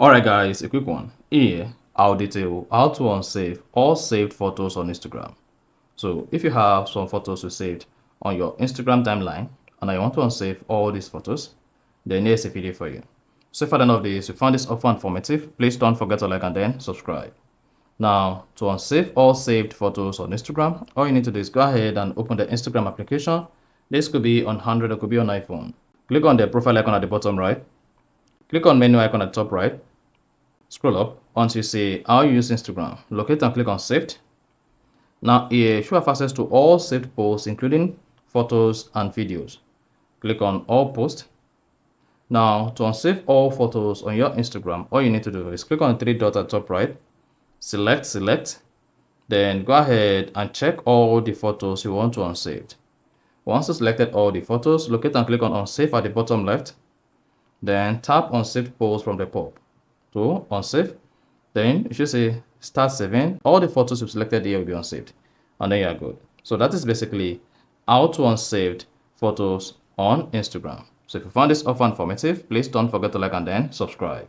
Alright guys, a quick one. Here, I'll detail how to unsave all saved photos on Instagram. So if you have some photos you saved on your Instagram timeline and I want to unsave all these photos, then here's a video for you. So if at the end of this you found this offer informative, please don't forget to like and then subscribe. Now, to unsave all saved photos on Instagram, all you need to do is go ahead and open the Instagram application. This could be on Android or could be on iPhone. Click on the profile icon at the bottom right. Click on menu icon at the top right. Scroll up until you see how you use Instagram. Locate and click on saved. Now here you should have access to all saved posts including photos and videos. Click on all posts. Now to unsave all photos on your Instagram, all you need to do is click on the three dots at the top right. Select. Then go ahead and check all the photos you want to unsave. Once you selected all the photos, locate and click on unsave at the bottom left. Then tap on saved post from the pop to unsave. Then you should say start saving. All the photos you've selected here will be unsaved, and then you are good. So that is basically how to unsaved photos on Instagram. So if you found this offer informative, please don't forget to like and then subscribe.